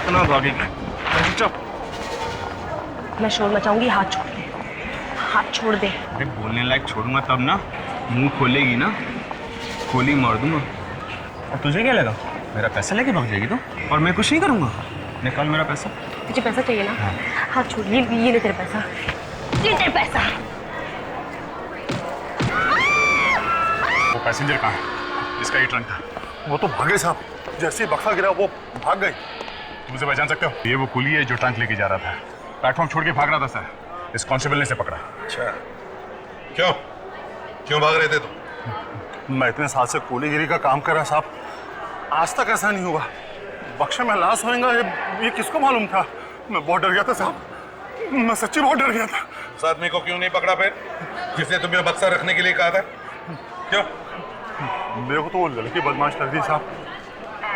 कितना भागेगी? चुप। मैं शोर मचाऊंगी, हाथ छोड़ दे, हाथ छोड़ दे। अरे बोलने लायक छोड़ूंगा तब ना, मुंह खोलेगी ना, गोली मार दूंगा। और तुझे क्या लगा मेरा पैसा लेके भाग जाएगी तो? और मैं कुछ नहीं करूंगा। निकाल मेरा पैसा। तुझे पैसा चाहिए ना? हाँ। हाथ छोड़, ये ले तेरे पैसा, ये तेरे पैसा। वो पैसेंजर कहाँ है जिसका ये ट्रंक था? वो तो भागे साहब, जैसे ही बक्सा गिरा वो भाग गई। तुम उसे पहचान सकते हो? ये वो कुली है जो ट्रंक लेके जा रहा था, प्लेटफॉर्म छोड़ के भाग रहा था सर। इस कांस्टेबल ने इसे पकड़ा। अच्छा, क्यों क्यों भाग रहे थे तुम? मैं इतने साल से कूलीगिरी का काम कर रहा साहब, आज तक ऐसा नहीं हुआ। बक्से में लाश होएगा ये किसको मालूम था? मैं बहुत डर गया था साहब, मैं सच्ची बहुत डर गया था। उस आदमी को क्यों नहीं पकड़ा फिर, जिसने तुम्हें बक्सा रखने के लिए कहा था? क्यों? मेरे को तो वो लड़की बदमाश लग रही साहब,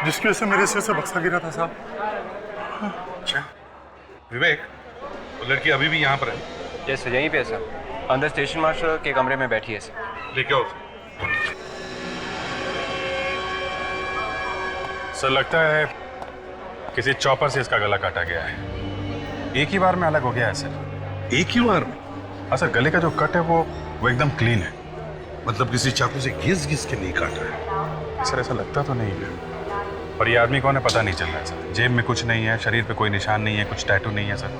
जिसकी वजह से मेरे सिर से बक्सा गिरा था साहब। अच्छा विवेक, वो लड़की अभी भी यहाँ पर है? यस सर, यहीं पे है सर, अंदर स्टेशन मास्टर के कमरे में बैठी है सर। लेके आओ। सर लगता है किसी चॉपर से इसका गला काटा गया है। एक ही बार में अलग हो गया है सर। एक ही बार में? हाँ सर, गले का जो कट है वो एकदम क्लीन है। मतलब किसी चाकू से घिस घिस के नहीं काटा है? सर ऐसा लगता तो नहीं है, पर ये आदमी कौन है पता नहीं चल रहा है सर। जेब में कुछ नहीं है, शरीर पे कोई निशान नहीं है, कुछ टैटू नहीं है सर।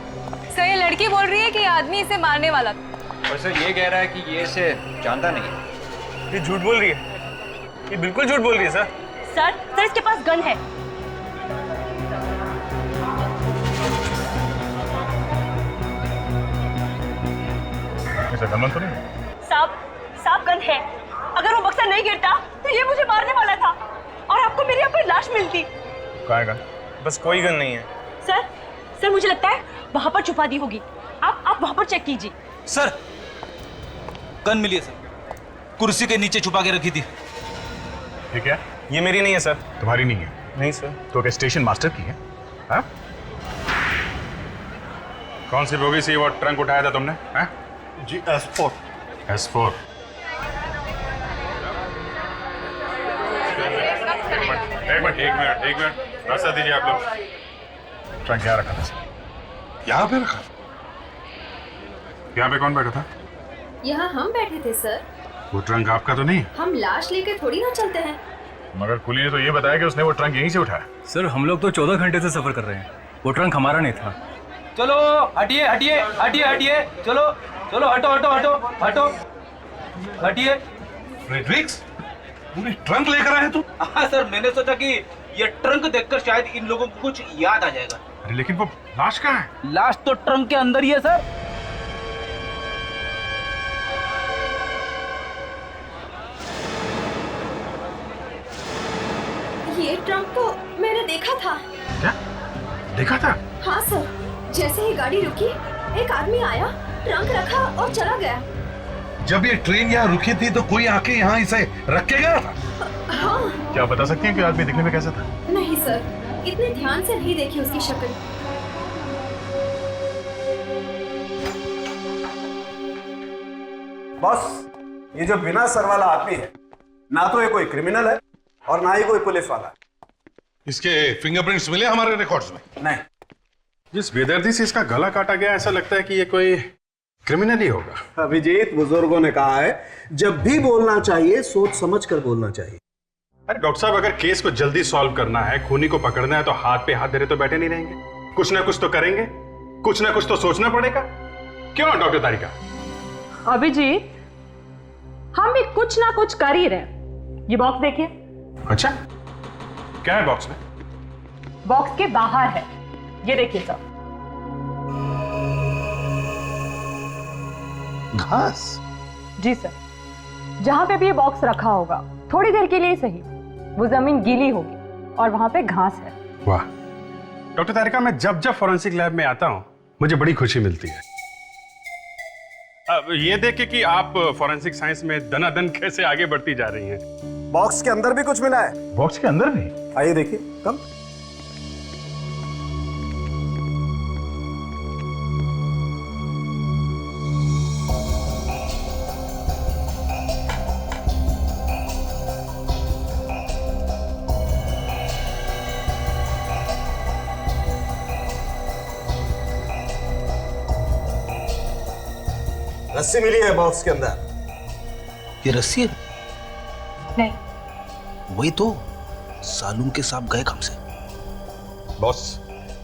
सर ये लड़की बोल रही है कि आदमी इसे मारने वाला था। और सर ये कह रहा है कि ये इसे जानता नहीं है। ये झूठ बोल रही है, ये बिल्कुल झूठ बोल रही है सर। सर इसके पास गन है। इसे गनमन तो नहीं? साहब गन है। अगर वो बक्सा नहीं गिरता तो ये मुझे मारने वाला था और आपको मेरी यहाँ पर लाश मिलती। कहाँ है गन? बस कोई गन नहीं है सर मुझे लगता है वहां पर छुपा दी होगी। आप वहां पर चेक कीजिए। सर गन मिली है सर, कुर्सी के नीचे छुपा के रखी थी। ये क्या? ये मेरी नहीं है सर। तुम्हारी नहीं है? नहीं सर। तो क्या स्टेशन मास्टर की है? हाँ? कौन सी बोगी से वो ट्रंक उठाया था तुमने? हाँ? जी S4। S4। एक मिनट रास्ता दीजिए आप लोग। ट्रंक यहाँ रखा था सर। यहाँ पे रखा? यहाँ पे कौन बैठा था? यहाँ हम बैठे थे सर। वो ट्रंक आपका तो नहीं? हम लाश लेकर थोड़ी ना चलते हैं। मगर कुली ने तो ये बताया कि उसने वो ट्रंक यहीं से उठाया। सर हम लोग तो 14 घंटे से सफर कर रहे हैं, वो ट्रंक हमारा नहीं था। चलो हटिए हटिए हटिए हटिए, चलो चलो हटो हटो हटो हटो हटिए। फ्रेडरिक्स, पूरी ट्रंक लेकर आए तू? हाँ सर, मैंने सोचा कि ये ट्रंक देखकर शायद इन लोगों को कुछ याद आ जाएगा। अरे लेकिन वो लाश कहाँ है? लाश तो ट्रंक के अंदर ही है सर। ये ट्रंक तो मैंने देखा था। क्या देखा था? हाँ सर, जैसे ही गाड़ी रुकी एक आदमी आया, ट्रंक रखा और चला गया। जब ये ट्रेन यहाँ रुकी थी तो कोई आके यहाँ इसे रख के गया था? हाँ। क्या बता सकती हैं कि आदमी दिखने में कैसा था? नहीं सर, इतने ध्यान से नहीं देखी उसकी शक्ल। बॉस, ये जो बिना सर वाला आदमी है, ना तो ये कोई क्रिमिनल है और ना ही कोई पुलिस वाला। इसके फिंगरप्रिंट्स मिले हमारे रिकॉर्ड्स में? नहीं। जिस बेदर्दी से इसका गला काटा गया, ऐसा लगता है कि ये कोई क्रिमिनल ही होगा। अभिजीत, बुजुर्गों ने कहा है जब भी बोलना चाहिए सोच समझ कर बोलना चाहिए। अरे डॉक्टर साहब, अगर केस को जल्दी सॉल्व करना है, खूनी को पकड़ना है, तो हाथ पे हाथ धरे तो बैठे नहीं रहेंगे। कुछ ना कुछ तो करेंगे, कुछ ना कुछ तो सोचना पड़ेगा। क्यों डॉक्टर तारिका? अभिजीत, हम भी कुछ ना कुछ कर ही रहे। ये बॉक्स देखिए। अच्छा, क्या है बॉक्स में? बॉक्स के बाहर है, ये देखिए सर। घास? जी सर, जहां पे भी ये बॉक्स रखा होगा थोड़ी देर के लिए सही, वो जमीन गीली होगी और वहां पे घास है। वाह डॉक्टर तारिका, मैं जब जब फॉरेंसिक लैब में आता हूं मुझे बड़ी खुशी मिलती है। अब ये देख के कि आप फॉरेंसिक साइंस में दनादन कैसे आगे बढ़ती जा रही हैं। बॉक्स के अंदर भी कुछ मिला है। बॉक्स के अंदर भी? आइए देखिए। कम। रस्सी मिली है बॉक्स के अंदर। ये रस्सी है? नहीं। वही तो, सालून के सांप गए कब से? बॉस,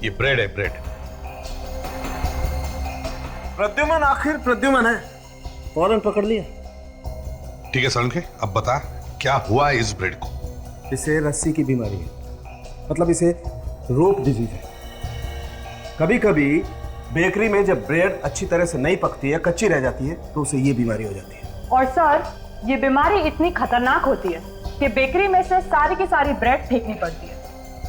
ये ब्रेड है, ब्रेड। प्रद्युमन, आखिर प्रद्युमन है, फौरन पकड़ लिया। ठीक है सालून के, अब बता क्या हुआ है इस ब्रेड को? इसे रस्सी की बीमारी है, मतलब इसे रोप डिजीज है। कभी कभी बेकरी में जब ब्रेड अच्छी तरह से नहीं पकती है, कच्ची रह जाती है, तो उसे ये बीमारी हो जाती है। और सर, ये बीमारी इतनी खतरनाक होती है कि बेकरी में से सारी की सारी ब्रेड फेंकनी पड़ती है,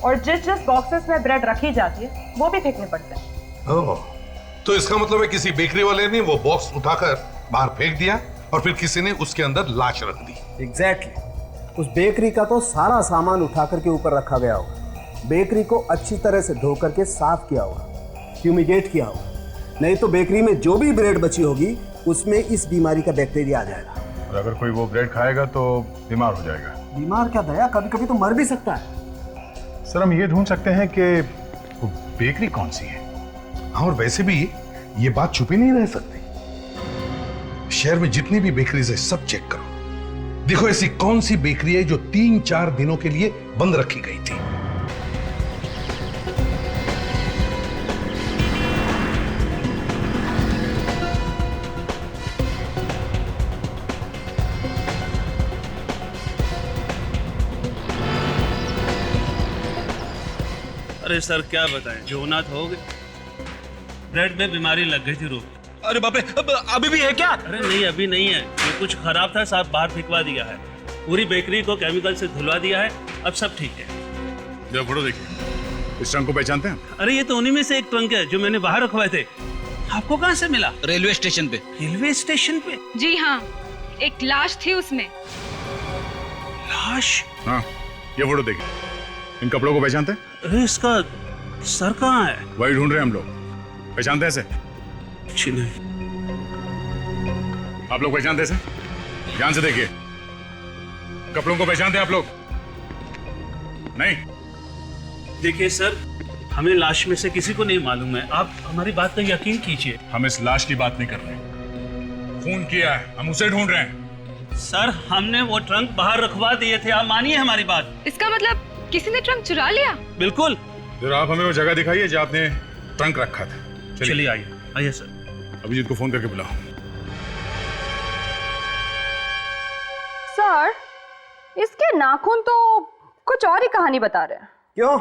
और जिस जिस बॉक्सेस में ब्रेड रखी जाती है वो भी फेंकने पड़ते हैं। ओह, तो इसका मतलब है किसी बेकरी वाले ने वो बॉक्स उठाकर बाहर फेंक दिया और फिर किसी ने उसके अंदर लाश रख दी। एग्जैक्टली। उस बेकरी का तो सारा सामान उठा करके ऊपर रखा गया होगा, बेकरी को अच्छी तरह से धो करके साफ किया होगा, फ्यूमिगेट किया होगा, नहीं तो बेकरी में जो भी ब्रेड बची होगी उसमें इस बीमारी का बैक्टीरिया आ जाएगा। और अगर कोई वो ब्रेड खाएगा तो बीमार हो जाएगा। बीमार क्या दया, कभी कभी तो मर भी सकता है। सर, हम ये ढूंढ सकते हैं कि वो बेकरी कौन सी है। और वैसे भी ये बात छुपी नहीं रह सकती। शहर में जितनी भी बेकरीज है सब चेक करो, देखो ऐसी कौन सी बेकरी है जो 3-4 दिनों के लिए बंद रखी गई थी। अरे सर क्या बताएं, जो होना था हो गया। ब्रेड में बीमारी लग गई थी रोग। अरे बाप रे, अभी भी है क्या? अरे नहीं, अभी नहीं है, ये कुछ खराब था, साहब बाहर फेंकवा दिया है, पूरी बेकरी को केमिकल से धुलवा दिया है, अब सब ठीक है। जरा फोटो देखिए, इस ट्रंक को पहचानते हैं? अरे ये तो उन्हीं में से एक ट्रंक है जो मैंने बाहर रखवाए थे। आपको कहाँ से मिला? रेलवे स्टेशन पे। रेलवे स्टेशन पे? जी हाँ, एक लाश थी उसमें। लाश? हाँ, ये फोटो देखिए, इन कपड़ों को पहचानते हैं? अरे इसका सर कहाँ है? वही ढूंढ रहे हैं हम लोग, पहचानते हैं इसे? कुछ नहीं। आप लोग पहचानते हैं इसे? ध्यान से देखिए, कपड़ों को पहचानते हैं आप लोग? नहीं? देखिए सर, हमें लाश में से किसी को नहीं मालूम है, आप हमारी बात का यकीन कीजिए। हम इस लाश की बात नहीं कर रहे, खून किया है, हम उसे ढूंढ रहे हैं। सर, हमने वो ट्रंक बाहर रखवा दिए थे, आप मानिए हमारी बात। इसका मतलब किसी ने ट्रंक चुरा लिया? बिल्कुल। जरा आप हमें वो जगह दिखाइए जहाँ आपने ट्रंक रखा था। चलिए आइए, आइए सर। अभिजीत को फोन करके बुलाओ। सर, इसके नाखून तो कुछ और ही कहानी बता रहे हैं। क्यों?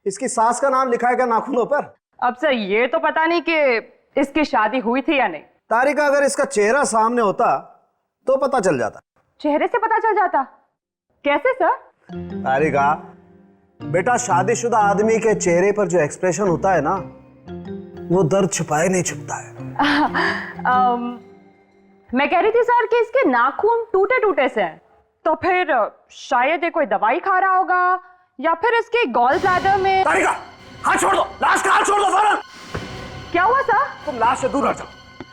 इसकी सास का नाम लिखा है क्या नाखूनों पर? अब सर, ये तो पता नहीं कि इसकी शादी हुई थी या नहीं। तारिका, अगर इसका चेहरा सामने होता तो पता चल जाता। चेहरे से पता चल जाता? कैसे सर? तारिका बेटा, शादीशुदा आदमी के चेहरे पर जो एक्सप्रेशन होता है ना, वो दर्द छुपाए नहीं छुपता है। मैं कह रही थी सर कि इसके नाखून टूटे टूटे से हैं, तो फिर शायद ये कोई दवाई खा रहा होगा, या फिर इसके गॉल ब्लैडर में। तारिका, हाथ छोड़ दो, लाश का हाथ छोड़ दो फौरन। क्या हुआ सर? तुम लाश से दूर हट जाओ,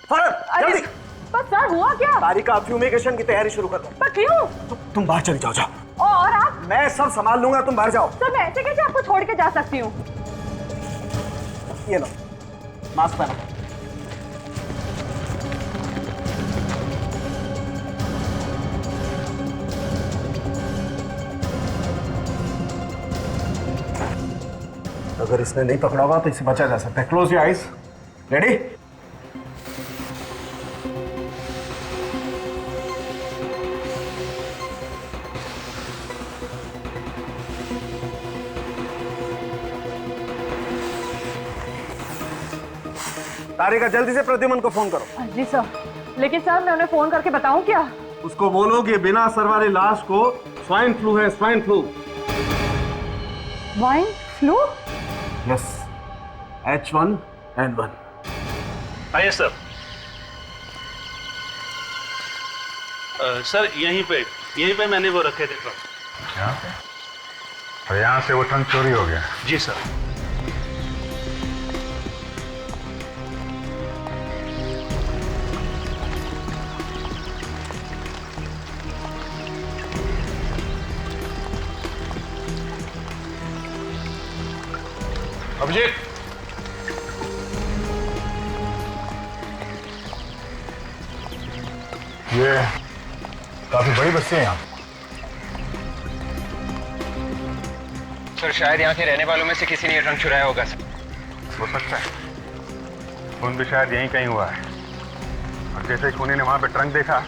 फौरन, जल्दी। पर सर, हुआ क्या? तारिका, फ्यूमिगेशन की तैयारी शुरू कर दो। पर क्यों? तुम बाहर चली जाओ, जाओ। और आप? मैं सब संभाल लूंगा, तुम बाहर जाओ। सर, मैं ऐसे कैसे आपको छोड़ के जा सकती हूँ? ये लो, मास्क पहनो। अगर इसने नहीं पकड़ा होगा तो इसे बचा जा सकता है। Close your eyes. रेडी? तारिका, जल्दी से प्रद्युमन को फोन करो। जी सर, लेकिन सर मैं उन्हें फोन करके बताऊं क्या? उसको बोलो कि बिना सर वाली लाश को स्वाइन फ्लू है, swine flu. Swine flu? Yes, H1N1। आइए सर। सर यहीं पे मैंने वो रखे थे ट्रंक। यहाँ पे? और यहाँ से वो ट्रंक चोरी हो गया? जी सर। अभिजीत, ये काफी बड़ी बस्ती है यहाँ। सर शायद यहाँ के रहने वालों में से किसी ने ये ट्रंक चुराया होगा सर। हो सकता है, खून भी शायद यहीं कहीं हुआ है। और जैसे ही खूनी ने वहां पे ट्रंक देखा,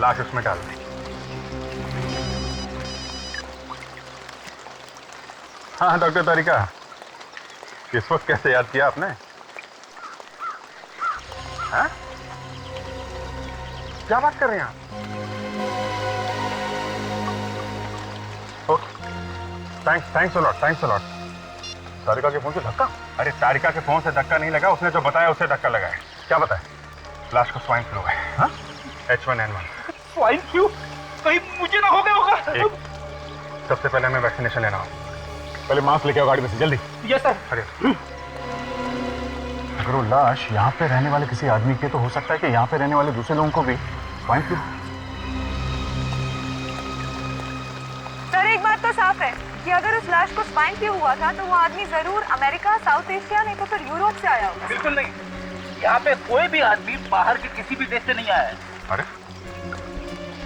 लाश उसमें डाल दी। हाँ डॉक्टर तारिका, इस वक्त कैसे याद किया आपने? हाँ? क्या बात कर रहे हैं आप? Okay, thanks a lot. Tarika के फोन से धक्का? अरे तारिका के फोन से धक्का नहीं लगा, उसने जो बताया उससे धक्का लगा है। क्या बताया? लाश को स्वाइन फ्लू है। हाँ? H1N1। Swine flu? कहीं मुझे ना हो गया होगा? सबसे पहले हमें वैक्सीनेशन लेना हो। पहले मास्क लेके आओ गाड़ी में से, जल्दी। Yes sir. अरे अगर वो लाश यहाँ पे रहने वाले किसी आदमी के, तो हो सकता है कि यहाँ पे रहने वाले दूसरे लोगों को भी स्वाइन फ्लू। सर एक बात तो साफ है कि अगर उस लाश को स्वाइन फ्लू हुआ था तो वो आदमी जरूर अमेरिका, साउथ एशिया, नहीं तो फिर यूरोप से आया होगा। बिल्कुल नहीं, यहाँ पे कोई भी आदमी बाहर के किसी भी देश से नहीं आया है। अरे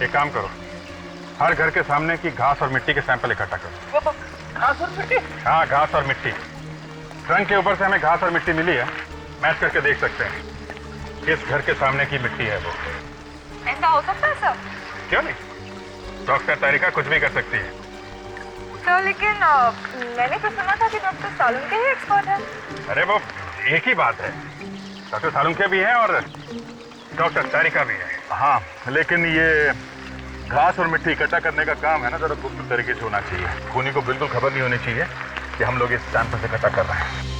एक काम करो, हर घर के सामने की घास और मिट्टी के सैंपल इकट्ठा करो। घास और मिट्टी? हाँ, घास और मिट्टी। ट्रंक के ऊपर से हमें घास और मिट्टी मिली है, मैच करके देख सकते हैं किस घर के सामने की मिट्टी है वो। ऐसा हो सकता है सर? क्यों नहीं, डॉक्टर तारिका कुछ भी कर सकती है। सर लेकिन मैंने तो सुना था कि डॉक्टर सालुंके ही एक्सपर्ट है। अरे वो एक ही बात है, डॉक्टर सालुंके भी है और डॉक्टर तारिका भी है। हाँ, लेकिन ये घास और मिट्टी इकट्ठा करने का काम है ना, जरा गुप्त तरीके से होना चाहिए। खूनी को बिल्कुल खबर नहीं होनी चाहिए कि हम लोग इस सैंपल से इकट्ठा कर रहे हैं।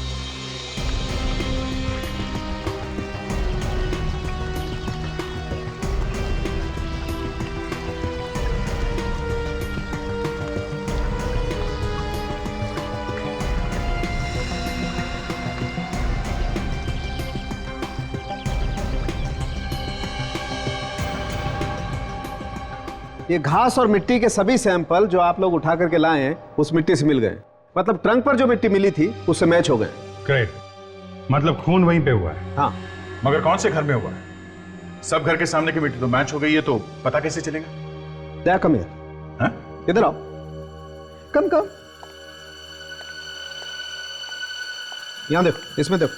ये घास और मिट्टी के सभी सैंपल जो आप लोग उठा करके लाए हैं उस मिट्टी से मिल गए। मतलब ट्रंक पर जो मिट्टी मिली थी उससे मैच हो गए। ग्रेट, मतलब खून वहीं पे हुआ है। हाँ, मगर कौन से घर में हुआ है? सब घर के सामने की मिट्टी तो मैच हो गई है, तो पता कैसे चलेगा? दया कम यार, हाँ? इधर आओ, कम कम, यहां देखो, इसमें देखो।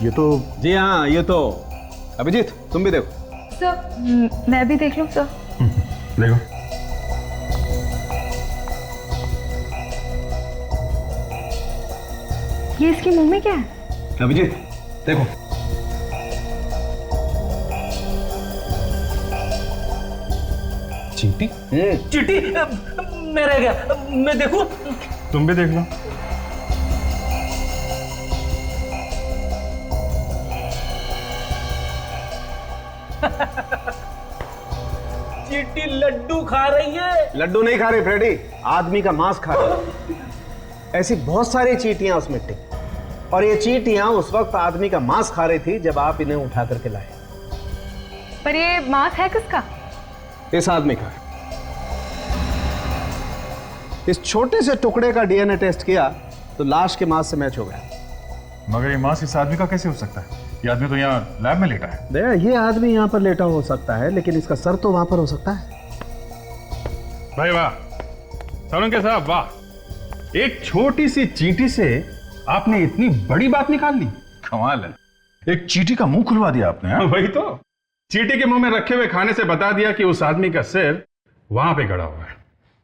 ये तो जी हाँ, ये तो अभिजीत तुम भी देखो। सर मैं भी देख लूं सर? देखो, ये इसके मुंह में क्या है? अभिजीत देखो, चींटी। चिट्ठी? मैं रह गया, मैं देखूं? तुम भी देख लो। चिट्ठी लड्डू खा रही है। लड्डू नहीं खा रही फ्रेडी, आदमी का मांस खा रही। ऐसी बहुत सारी चींटियां उस मिट्टी, और ये चींटियां उस वक्त आदमी का मांस खा रही थी जब आप इन्हें उठा करके लाए। पर ये मांस है किसका? इस आदमी का। इस छोटे से टुकड़े का डीएनए टेस्ट किया तो लाश के मांस से मैच हो गया। मगर ये मांस इस आदमी का कैसे हो सकता है? ये आदमी तो यहाँ लैब में लेटा है। दया, ये आदमी यहाँ पर लेटा हो सकता है, लेकिन इसका सर तो वहां पर हो सकता है। भाई वाह, सालुंके साहब वाह, एक छोटी सी चींटी से आपने इतनी बड़ी बात निकाल ली। कमाल है, एक चींटी का मुंह खुलवा दिया आपने। हाँ? वही तो, चींटी के मुंह में रखे हुए खाने से बता दिया कि उस आदमी का सिर वहां पे गड़ा हुआ है।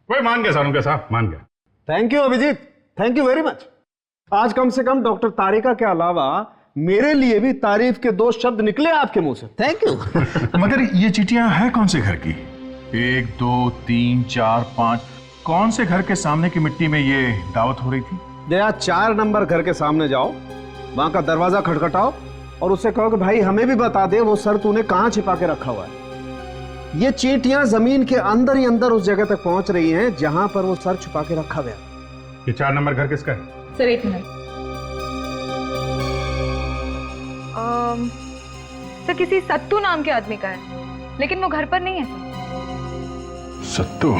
वही मान गया सालुंके साहब, मान गया। Thank you Abhijeet, thank you very much. आज कम से कम डॉक्टर तारिका के अलावा मेरे लिए भी तारीफ के 2 शब्द निकले आपके मुंह से। Thank you. मगर ये चींटियां हैं कौन से घर की? 1 2 3 4 5, कौन से घर के सामने की मिट्टी में ये दावत हो रही थी? जया, 4 नंबर घर के सामने जाओ, वहां का दरवाजा खटखटाओ और उससे कहो कि भाई हमें भी बता दे वो सर तूने कहां छिपा के रखा हुआ है। ये चींटियां जमीन के अंदर ही अंदर उस जगह तक पहुंच रही हैं जहां पर वो सर छुपा के रखा गया। ये 4 नंबर घर किसका है? सर एक मिनट। सर किसी सत्तू नाम के आदमी का है, लेकिन वो घर पर नहीं है सर। सत्तू?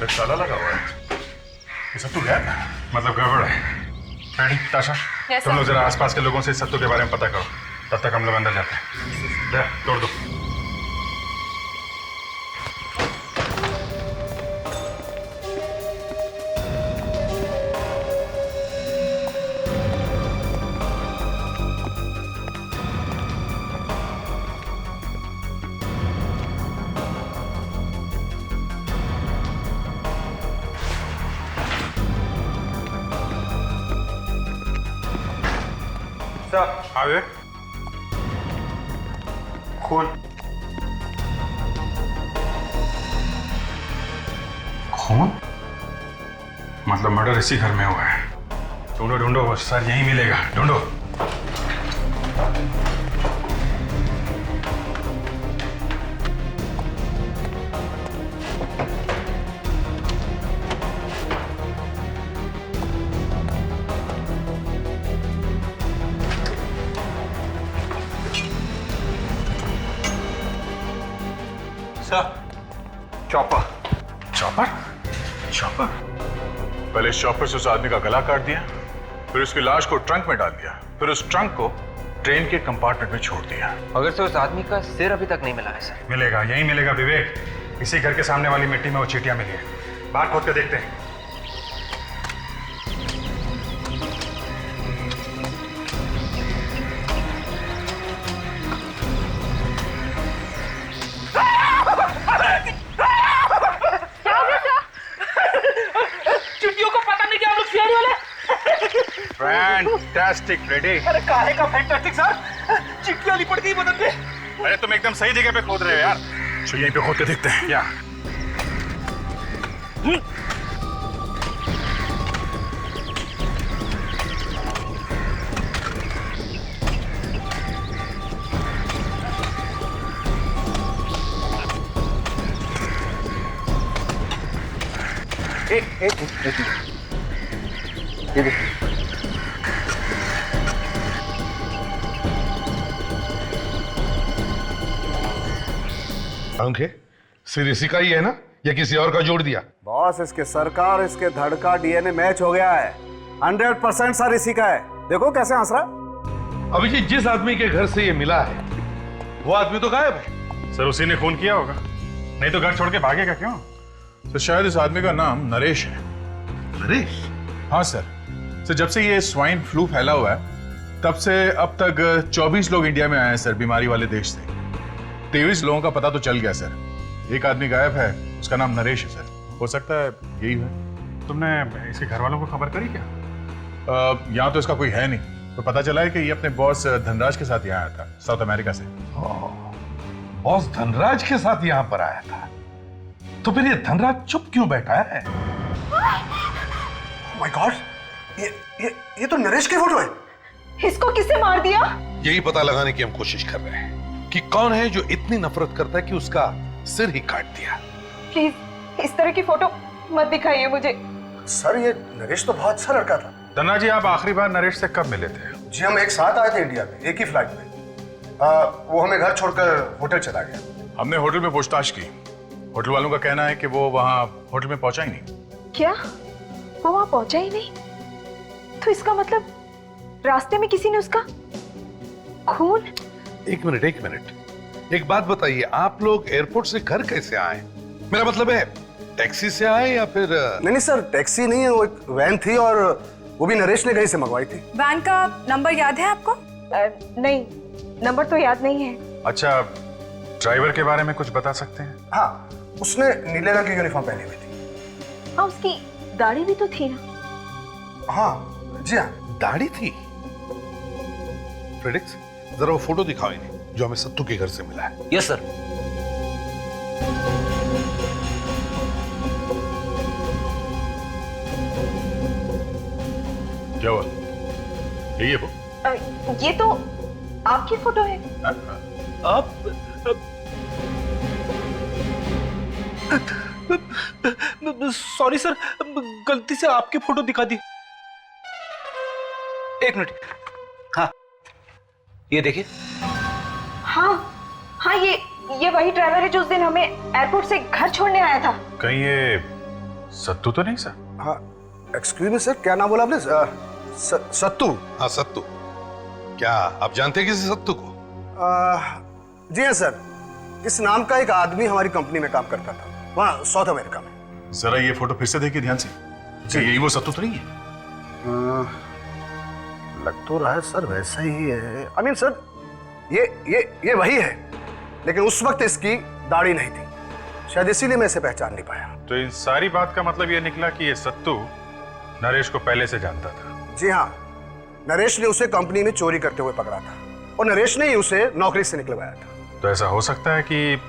अंदर ताला लगा हुआ है। ये सत्तू गया था, मतलब गड़बड़ है। फ्रेंडी, ताशा, तुम लोग जरा आसपास के लोगों से सत्तू के बारे में पता करो, तब तक हम लोग अंदर जाते हैं। ले, तोड़ दो। आगे खून खून मतलब मर्डर इसी घर में हुआ है। ढूंढो ढूंढो, वो सर यहीं मिलेगा, ढूंढो। चॉपर चॉपर चॉपर पहले इस चॉपर से उस आदमी का गला काट दिया, फिर उसकी लाश को ट्रंक में डाल दिया, फिर उस ट्रंक को ट्रेन के कंपार्टमेंट में छोड़ दिया। मगर से उस आदमी का सिर अभी तक नहीं मिला है सर। मिलेगा, यहीं मिलेगा विवेक। इसी घर के सामने वाली मिट्टी में वो चीटियां मिली है। बाहर खोद के देखते हैं। Fantastic Freddie. अरे काहे का फैंटास्टिक सर, चिट्टियां लिपट गई बदन पे। अरे तुम एकदम सही जगह पे खोद रहे हो यार। चलो यहीं पे खोद के देखते हैं। क्या ये देखिए। अंक है सिर इसी का ही है ना, या किसी और का जोड़ दिया? बॉस, इसके सर का और इसके धड़ का डीएनए मैच हो गया है। 100% सर इसी का है। देखो कैसे हंस रहा। अभिजीत, जिस आदमी के घर से ये मिला है वो आदमी तो गायब है। सर उसी ने खून किया होगा, नहीं तो घर छोड़ के भागेगा क्यों? तो शायद इस आदमी का नाम नरेश है। नरेश? हाँ सर। सर जब से ये स्वाइन फ्लू फैला हुआ है तब से अब तक 24 लोग इंडिया में आए हैं सर, बीमारी वाले देश से। 23 लोगों का पता तो चल गया सर। एक आदमी गायब है, उसका नाम नरेश है सर। हो सकता है यही है। तुमने इसके घर वालों को खबर करी क्या? यहाँ तो इसका कोई है नहीं, तो पता चला है कि ये अपने बॉस धनराज के साथ यहाँ आया था, साउथ अमेरिका से। बॉस धनराज के साथ यहाँ पर आया था, तो फिर ये धनराज चुप क्यों बैठा है? माय गॉड, ये तो नरेश की फोटो है। इसको किसने मार दिया? यही पता लगाने की हम कोशिश कर रहे हैं कि कौन है जो इतनी नफरत करता है कि उसका सिर ही काट दिया। प्लीज इस तरह की फोटो मत दिखाइए मुझे। सर ये नरेश तो बहुत अच्छा लड़का था। धनराज जी, आप आखिरी बार नरेश से कब मिले थे? जी हम एक साथ आए थे इंडिया में, एक ही फ्लाइट में। वो हमें घर छोड़कर होटल चला गया। हमने होटल में पूछताछ की। होटल वालों का कहना है कि वो वहाँ होटल में पहुंचा ही नहीं। क्या वो वहां पहुंचा ही नहीं? तो इसका मतलब रास्ते में किसी ने उसका खून। एक मिनट, एक बात बताइए, आप लोग एयरपोर्ट से घर कैसे आए? मेरा मतलब है टैक्सी से आए या फिर? नहीं सर, टैक्सी नहीं है, वो एक वैन थी और वो भी नरेश ने कहीं से मंगवाई थी। वैन का नंबर याद है आपको? नहीं, नंबर तो याद नहीं है। अच्छा, ड्राइवर के बारे में कुछ बता सकते हैं? हाँ, उसने नीले रंग की यूनिफॉर्म पहनी हुई थी। हाँ, उसकी दाढ़ी भी तो थी ना? हाँ जी हाँ, दाढ़ी थी। फ्रेडिक्स, जरा वो फोटो दिखाओ इन्हें जो हमें सत्तू के घर से मिला है। Yes sir. क्या हुआ? यही है वो? ये तो आपकी फोटो है। आप सॉरी सर, गलती से आपकी फोटो दिखा दी। एक मिनट। हाँ, ये देखिए। हाँ, ये वही ड्राइवर है जो उस दिन हमें एयरपोर्ट से घर छोड़ने आया था। कहीं ये सत्तू तो नहीं सर? हाँ, एक्सक्यूज मी सर, क्या नाम बोला आपने? सत्तू? हाँ सत्तू। क्या आप जानते हैं किसी सत्तू को? जी हाँ सर, इस नाम का एक आदमी हमारी कंपनी में काम करता था, वहाँ साउथ अमेरिका में। जरा ये फोटो फिर से देखिए ध्यान से। जी, यही वो सत्तू तो नहीं है? लग तो रहा है सर वैसा ही है। आई मीन सर, ये वही है, लेकिन उस वक्त इसकी दाढ़ी नहीं थी, शायद इसीलिए मैं इसे पहचान नहीं पाया। तो इन सारी बात का मतलब ये निकला कि ये सत्तू नरेश को पहले से जानता था। जी हाँ, नरेश ने उसे कंपनी में चोरी करते हुए पकड़ा था और नरेश ने ही उसे नौकरी से निकलवाया था। तो ऐसा हो सकता है कि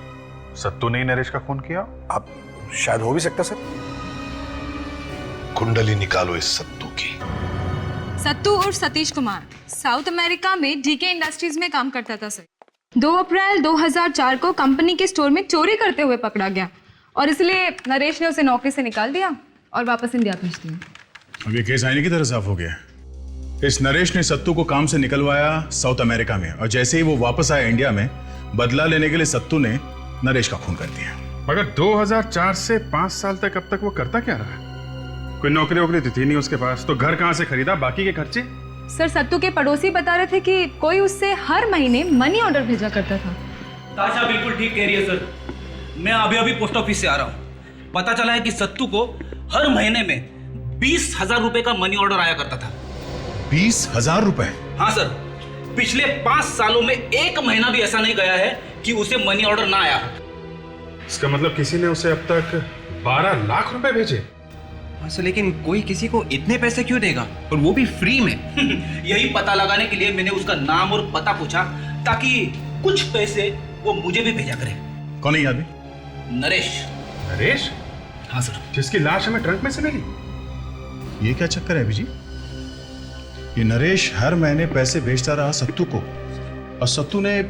सत्तू ने ही नरेश का खून किया? अब शायद हो भी सकता सर। कुंडली निकालो इस सत्तू की। सत्तू और सतीश कुमार साउथ अमेरिका में डीके इंडस्ट्रीज में काम करता था सर। 2 अप्रैल 2004 को कंपनी के स्टोर में चोरी करते हुए पकड़ा गया और इसलिए नरेश ने उसे नौकरी से निकाल दिया और वापस इंडिया भेज दिया। अब ये केस आईने की तरह साफ हो गया। इस नरेश ने सत्तू को काम से निकलवाया साउथ अमेरिका में, और जैसे ही वो वापस आया इंडिया में, बदला लेने के लिए सत्तू ने नरेश का खून कर दिया। मगर 2004 से 5 साल तक अब तक वो करता क्या रहा? कोई नौकरी वोकरी तो थी नहीं उसके पास, तो घर कहाँ से खरीदा बाकी के खर्चे? सर, सत्तू के पड़ोसी बता रहे थे कि कोई उससे हर महीने मनी ऑर्डर भेजा करता था। ताशा बिल्कुल ठीक कह रही है सर। मैं अभी पोस्ट ऑफिस से आ रहा हूँ। पता चला है कि सत्तू को हर महीने में 20,000 रुपए का मनी ऑर्डर आया करता था। 20,000 रुपए? हाँ सर, पिछले 5 सालों में एक महीना भी ऐसा नहीं गया है कि उसे मनी ऑर्डर ना आया। इसका मतलब किसी ने उसे अब तक 12 लाख रुपए भेजे? हाँ सर, लेकिन कोई किसी को इतने पैसे क्यों देगा, और वो भी फ्री में? यही पता लगाने के लिए मैंने उसका नाम और पता पूछा, ताकि कुछ पैसे वो मुझे भी भेजा करे। कौन है ये आदमी? नरेश। नरेश? हाँ सर। जिसकी लाश हमें ट्रंक में से मिली? ये क्या चक्कर है अभी जी? ये नरेश हर महीने पैसे भेजता रहा सत्तू को, और सत्तू ने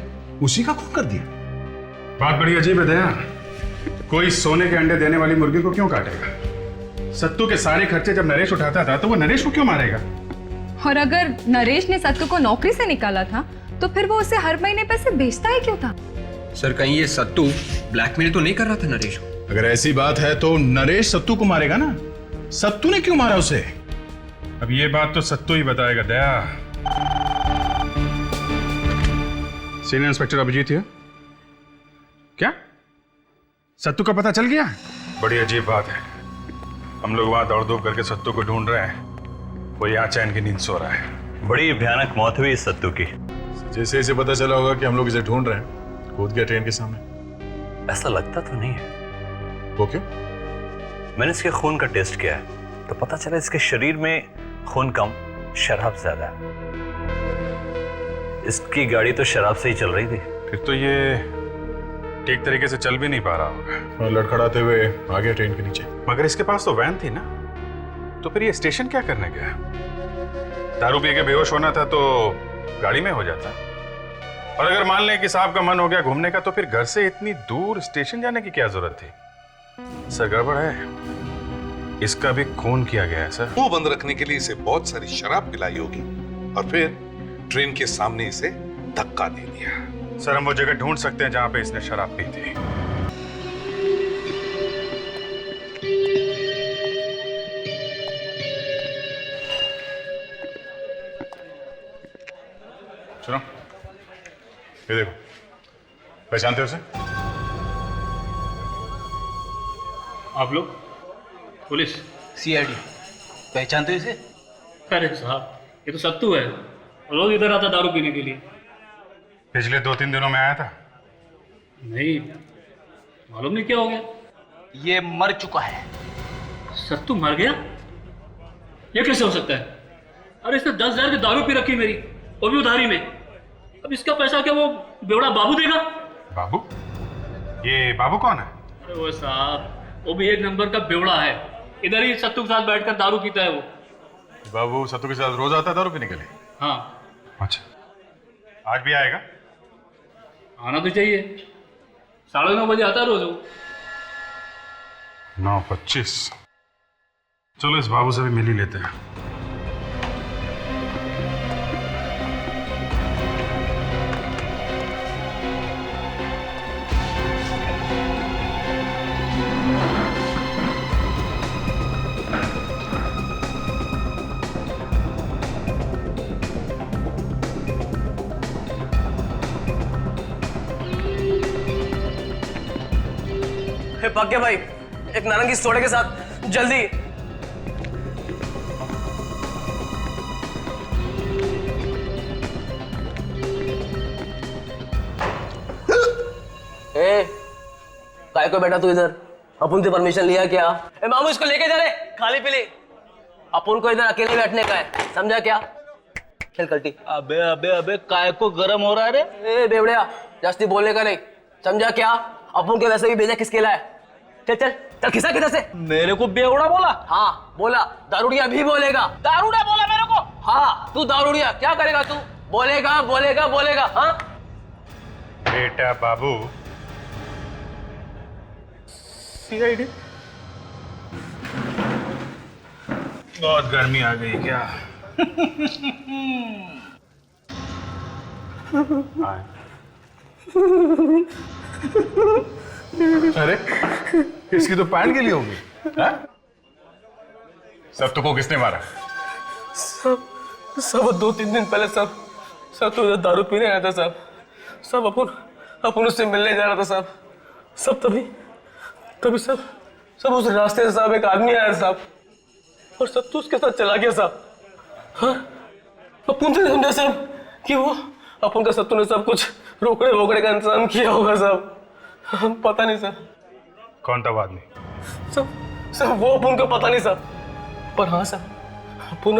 उसी का खून कर दिया। बात बड़ी अजीब है दया। कोई सोने के अंडे देने वाली मुर्गी को क्यों काटेगा? सत्तू के सारे खर्चे जब नरेश उठाता था तो वो नरेश को क्यों मारेगा? और अगर नरेश ने सत्तू को नौकरी से निकाला था तो फिर वो उसे हर महीने पैसे भेजता ही क्यों था? सर, कहीं ये सत्तू ब्लैकमेल तो नहीं कर रहा था नरेश को? अगर ऐसी बात है तो नरेश सत्तू को मारेगा ना। सत्तू ने क्यों मारा उसे? अब ये बात तो सत्तू ही बताएगा दया। सीनियर इंस्पेक्टर अभिजीत है क्या? सत्तू का पता चल गया? बड़ी अजीब बात है। हम लोग वहां दौड़ धूप करके सत्तू को ढूंढ रहे हैं, वो यहाँ चैन की नींद सो रहा है। बड़ी भयानक मौत हुई इस सत्तू की। जैसे इसे पता चला होगा कि हम लोग इसे ढूंढ रहे हैं, कूद गया ट्रेन के सामने। ऐसा लगता तो नहीं है। वो क्यों? मैंने इसके खून का टेस्ट किया है तो पता चला इसके शरीर में खून कम, शराब ज्यादा है। इसकी गाड़ी तो शराब से ही चल रही थी। फिर तो ये ठीक तरीके से चल भी नहीं पा रहा होगा, और लड़खड़ाते हुए आ गया ट्रेन के नीचे। मगर इसके पास तो वैन थी ना, तो फिर ये स्टेशन क्या करने गया? दारू पी के बेहोश होना था तो गाड़ी में हो जाता, और अगर मान लें कि साहब का मन हो गया घूमने का, तो फिर घर से इतनी दूर स्टेशन जाने की क्या जरूरत थी? सर, गड़बड़ है। इसका भी खून किया गया है सर। मुंह बंद रखने के लिए इसे बहुत सारी शराब पिलाई होगी, और फिर ट्रेन के सामने इसे धक्का दे दिया। सर, हम वो जगह ढूंढ सकते हैं जहां पे इसने शराब पी थी। सुनो, ये देखो, पहचानते हो उसे? आप लोग? पुलिस? CID। पहचानते हो इसे? अरे साहब, ये तो सत्तू है, रोज इधर आता दारू पीने के लिए। पिछले 2-3 दिनों में आया था? नहीं, मालूम नहीं क्या हो गया। ये मर चुका है। सत्तू मर गया? ये कैसे हो सकता है? अरे इसने 10,000 की दारू पी रखी मेरी, वो भी उधारी में। अब इसका पैसा क्या वो बेवड़ा बाबू देगा? बाबू? ये बाबू कौन है? अरे वो साहब, वो भी एक नंबर का बेवड़ा है। इधर ही सत्तू के साथ बैठकर दारू पीता है वो। बाबू सत्तू के साथ रोज आता है दारू पीने के लिए? हाँ। अच्छा, आज भी आएगा? आना तो चाहिए, 9:30 बजे आता रोज वो। 9:25। चलो इस बाबू से भी मिल ही लेते हैं। पक्के भाई, एक नारंगी सोडे के साथ जल्दी। काय को बेटा तू इधर? अपन से परमिशन लिया क्या? मामू इसको लेके जा रहे, खाली पीली। अपन को इधर अकेले बैठने का है, समझा क्या? खेल कल्टी। अबे अबे अबे काय को गरम हो रहा है रे? ए बेवड़िया, जास्ती बोलने का नहीं, समझा क्या? अपन के वैसे भी भेजा किसके लाए? चल चल चल, खिसा किधर से? मेरे को बेवड़ा बोला? हाँ बोला, दारूडिया भी बोलेगा। दारूडिया बोला मेरे को? हाँ, तू दारूडिया, क्या करेगा तू? बोलेगा बोलेगा बोलेगा। हाँ बेटा बाबू, सीआईडी। बहुत गर्मी आ गई क्या? अरे इसकी तो पैंट के लिए होगी। सब तुमको किसने मारा? सब 2-3 दिन पहले सब तो उधर दारू पीने आया था साहब। सब अपन उससे मिलने जा रहा था साहब। सब तभी सब उस रास्ते से साहब एक आदमी आया साहब, और सत्तू उसके साथ चला गया साहब। हाँ, अपन से समझा साहब कि वो अपन का सत्तू ने सब कुछ रोकड़े वोकड़े का इंतजाम किया होगा साहब। पता नहीं साहब कौन था वो आदमी? सब वो अपन को पता नहीं साहब, पर हाँ साहब अपन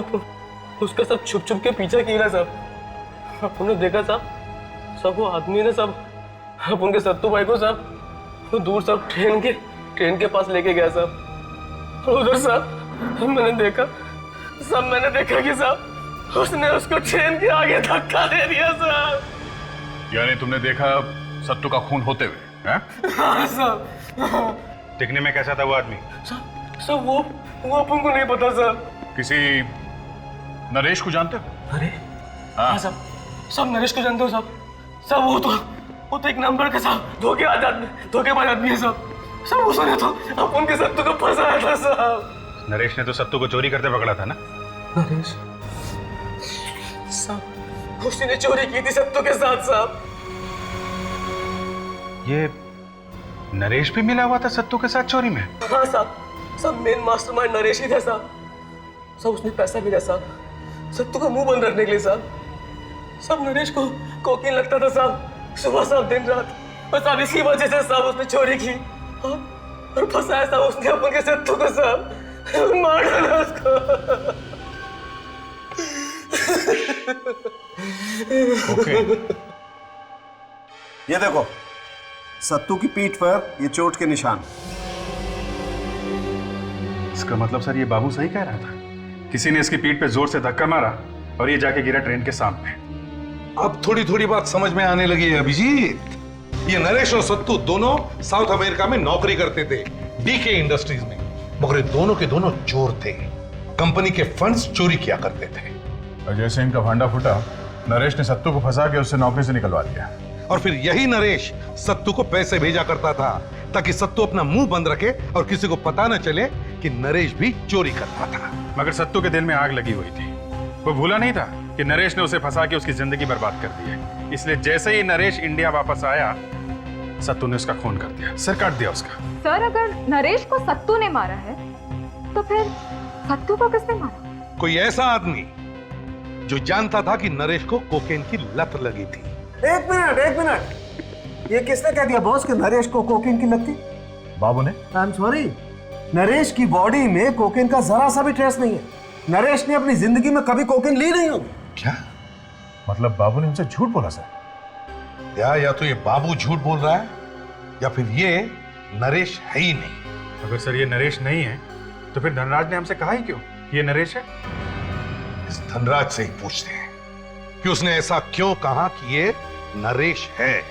उसका सब छुप के पीछे किया साहब। अपन ने देखा साहब, सब वो आदमी ने सब अपन के सत्तू भाई को साहब वो दूर सब ट्रेन के पास लेके गया साहब। और उधर साहब मैंने देखा कि साहब उसने उसको ट्रेन के आगे धक्का दे दिया साहब। यानी तुमने देखा सत्तू का खून होते हुए? हाँ साहब। दिखने में कैसा था वो आदमी? सब वो अपन को नहीं पता साहब। किसी नरेश को जानते हो? अरे हाँ साहब, सब नरेश को जानते हो साहब। सब वो तो एक नंबर का साहब धोखेबाज आदमी है साहब। सब उसने तो अपन के सत्तू को फंसाया था साहब। नरेश ने तो सत्तू को चोरी करते पकड़ा था ना? नरेश साहब, उसने चोरी की थी सत्तू के साथ साहब। ये नरेश भी मिला हुआ था सत्तू के साथ चोरी में? हाँ साहब, सब मेन मास्टरमाइंड नरेश ही था साहब। सब उसने पैसा भी दिया साहब सत्तू का मुंह बंद रखने के लिए साहब। सब नरेश को कोकीन लगता था साहब, सुबह साहब दिन रात। बस अब इसी वजह से साहब उसने चोरी की और फंसाया साहब उसने अपन के सत्तू को साहब। मार डाला उसको। ये देखो सत्तू की पीठ पर ये चोट के निशान। इसका मतलब सर ये बाबू सही कह रहा था, किसी ने इसकी पीठ पे जोर से धक्का मारा और ये जाके गिरा ट्रेन के सामने। अब थोड़ी थोड़ी बात समझ में आने लगी है अभिजीत। ये नरेश और सत्तू दोनों साउथ अमेरिका में नौकरी करते थे, डीके इंडस्ट्रीज में। मगर दोनों के दोनों चोर थे, कंपनी के फंड्स चोरी किया करते थे। और जैसे इनका भांडा फूटा, नरेश ने सत्तू को फंसा के उससे नौकरी से निकलवा दिया। और फिर यही नरेश सत्तू को पैसे भेजा करता था ताकि सत्तू अपना मुंह बंद रखे और किसी को पता न चले कि नरेश भी चोरी करता था। मगर सत्तू के दिल में आग लगी हुई थी। वो भूला नहीं था कि नरेश ने उसे फंसा के उसकी जिंदगी बर्बाद कर दी है। इसलिए जैसे ही नरेश इंडिया वापस आया, सत्तू ने उसका खून कर दिया, सिर काट दिया उसका। सर अगर नरेश को सत्तू ने मारा है तो फिर सत्तू को किसने मारा? कोई ऐसा आदमी जो जानता था कि नरेश को कोकेन की लत लगी थी। एक मिनट, ये किसने कह दिया बॉस कि नरेश को कोकेन की लत थी? बाबू ने। आई एम सॉरी, नरेश की बॉडी में कोकेन का जरा सा भी ट्रेस नहीं है। नरेश ने अपनी जिंदगी में कभी कोकेन ली नहीं होगी। क्या मतलब बाबू ने हमसे झूठ बोला सर? या तो ये बाबू झूठ बोल रहा है या फिर ये नरेश है ही नहीं। अगर सर ये नरेश नहीं है तो फिर धनराज ने हमसे कहा ही क्यों ये नरेश है? इस धनराज से ही पूछते हैं कि उसने ऐसा क्यों कहा कि ये नरेश है।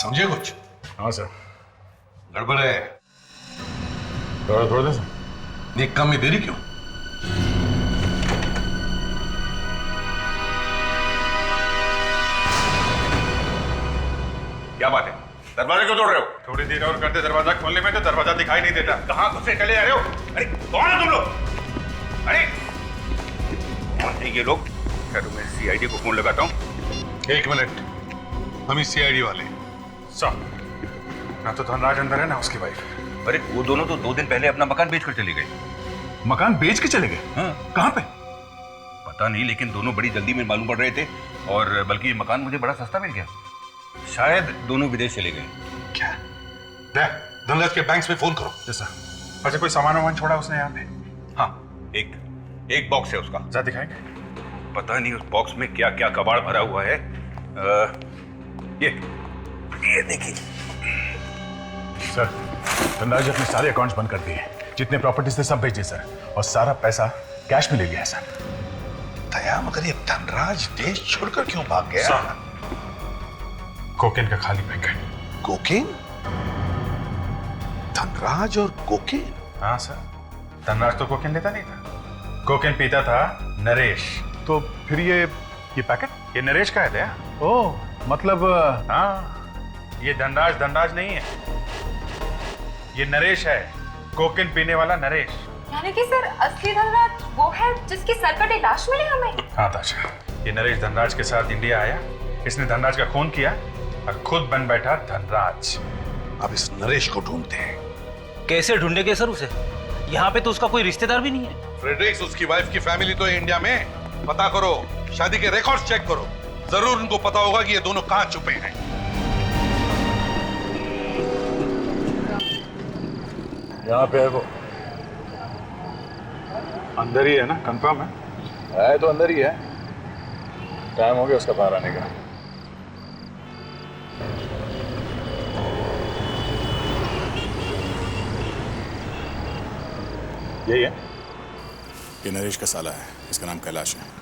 समझे कुछ? हाँ सर। गड़बड़ है। थोड़ा देर सर। एक काम में देरी क्यों? क्या बात है? दरवाजा क्यों तोड़ रहे हो? थोड़ी देर और करते दरवाजा खोलने में तो दरवाजा दिखाई नहीं देता। कहाँ घुसे चले जा रहे हो? अरे कौन है तुम लोग? अरे कौन है ये लोग? खैर मैं सीआईडी को फोन लगाता हूँ। एक मिनट, हम ही सीआईडी वाले। सर, ना तो धनराज अंदर है ना उसकी वाइफ। अरे वो दोनों तो 2 दिन पहले अपना मकान बेचकर चले गए। मकान बेच के चले गए? हाँ। कहाँ पे? पता नहीं, लेकिन दोनों बड़ी जल्दी में मालूम पड़ रहे थे, और बल्कि ये मकान मुझे बड़ा सस्ता मिल गया। शायद दोनों विदेश चले गए। क्या? धनराज के बैंक में फोन करो। जैसा अच्छा, कोई सामान वामान छोड़ा उसने यहाँ पे? हाँ, एक बॉक्स है उसका। जा दिखाएंगे। पता नहीं उस बॉक्स में क्या क्या कबाड़ भरा हुआ है। ये देखिए सर, धनराज अपने सारे अकाउंट्स बंद कर दिए, जितने प्रॉपर्टीज थे सब बेच दिए सर, और सारा पैसा कैश में ले लिया है सर। दया, मगर ये धनराज देश छोड़कर क्यों भाग गया? कोकेन का खाली पैकेट। कोकेन? धनराज और कोकेन? हाँ सर, धनराज तो कोकेन लेता नहीं था, कोकेन पीता था नरेश। तो फिर ये पैकेट ये नरेश का है दया? ओह, मतलब हाँ, ये धनराज नहीं है, ये नरेश है, कोकेन पीने वाला नरेश। यानी कि सर असली धनराज वो है जिसकी सरकटी लाश मिली हमें? हाँ ताशा, ये नरेश धनराज के साथ इंडिया आया, इसने धनराज का खून किया और खुद बन बैठा धनराज। अब इस नरेश को ढूंढते हैं। कैसे ढूंढेंगे सर उसे? यहाँ पे तो उसका कोई रिश्तेदार भी नहीं है। फ्रेडरिक्स, उसकी वाइफ की फैमिली तो है इंडिया में। पता करो, शादी के रिकॉर्ड्स चेक करो, जरूर उनको पता होगा कि ये दोनों कहां छुपे हैं। यहाँ पे है वो, अंदर ही है ना? कंफर्म है तो अंदर ही है। टाइम हो गया उसका बाहर आने का। यही है? ये नरेश का साला है, इसका नाम कैलाश है।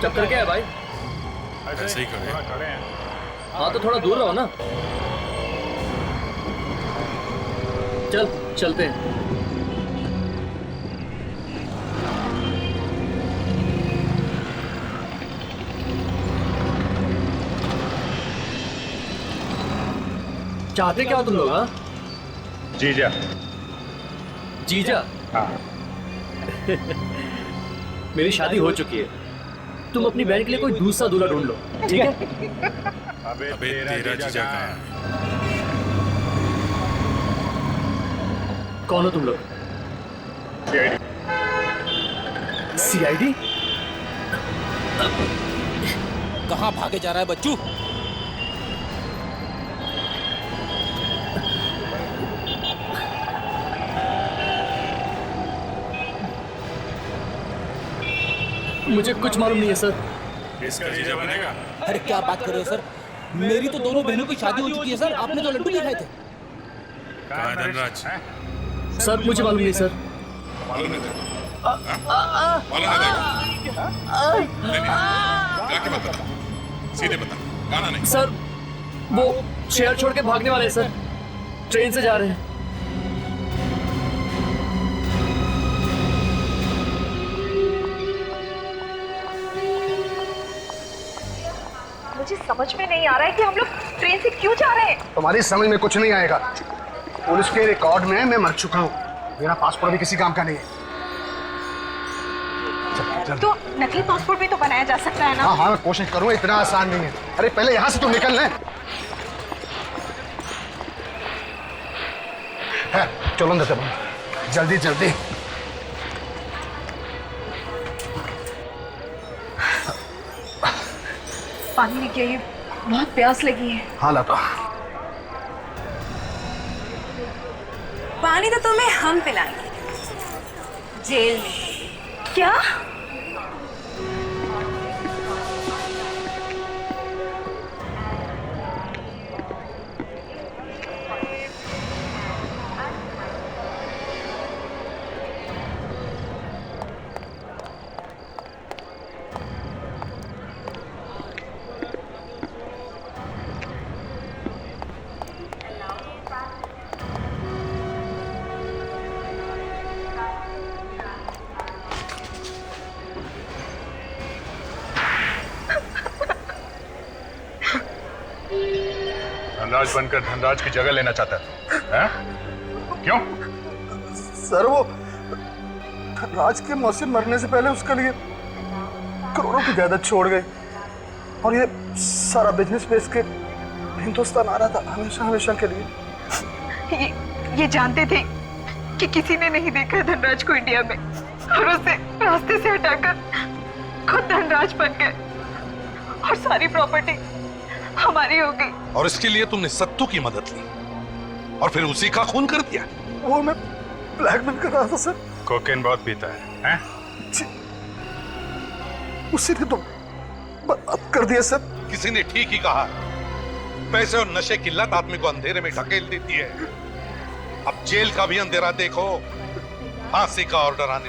चक्कर क्या है भाई? ऐसे ही खड़े हैं। हाँ तो थोड़ा दूर रहो ना। चलते हैं। चाहते क्या हो तुम लोग? हाँ, जीजा। जीजा? हाँ। मेरी शादी हो चुकी है, तुम अपनी बहन के लिए कोई दूसरा दूल्हा ढूंढ लो, ठीक है? अबे तेरा जीजा कहाँ है? कौन हो तुम लोग? सीआईडी? कहाँ भागे जा रहा है बच्चू? मुझे कुछ मालूम नहीं है सर। इसका जीजा बनेगा? अरे क्या बात कर रहे हो सर? मेरी तो दोनों बहनों की शादी हो चुकी है सर, आपने तो लड्डू दिखाए थे। कहाँ है धनराज? सर मुझे मालूम नहीं सर। मालूम नहीं था? मालूम नहीं था? जाके बता, सीधे बता, गाना नहीं। सर वो शहर छोड़ के भागने वाले हैं सर, ट्रेन से जा रहे हैं। मुझे समझ में नहीं आ रहा है कि हम लोग ट्रेन से क्यों जा रहे हैं। तुम्हारी समझ में कुछ नहीं आएगा। पुलिस के रिकॉर्ड में मैं मर चुका हूँ, मेरा पासपोर्ट भी किसी काम का नहीं है। तो नकली पासपोर्ट भी तो बनाया जा सकता है ना? हाँ हाँ, मैं कोशिश करूँगा, इतना आसान नहीं है। अरे पहले यहाँ से तुम निकल ले। चलो अंदर चलो, जल्दी जल्दी। पानी लेके आइए, बहुत प्यास लगी है। हाँ लाता। पानी तो तुम्हें हम पिलाएंगे जेल में। क्या? धनराज बनकर धनराज की जगह लेना चाहता है? क्यों? सर वो धनराज के मौसी मरने से पहले उसके लिए करोड़ों की जायदाद छोड़ गए और ये सारा बिजनेस बेच के हिंदुस्तान आ रहा था हमेशा हमेशा के लिए। ये जानते थे कि किसी ने नहीं देखा है धनराज को इंडिया में और उसे रास्ते से हटाकर खुद धनराज बन गए और सारी प्रॉपर्टी हमारी हो गई। और इसके लिए तुमने सत्तू की मदद ली और फिर उसी का खून कर दिया। वो मैं ब्लैकमेल कर रहा था सर। कोकेन बहुत पीता है? उसी ने तो बर्बाद कर दिया सर। किसी ने ठीक ही कहा, पैसे और नशे की लत आदमी को अंधेरे में ढकेल देती है। अब जेल का भी अंधेरा देखो, फांसी का ऑर्डर आने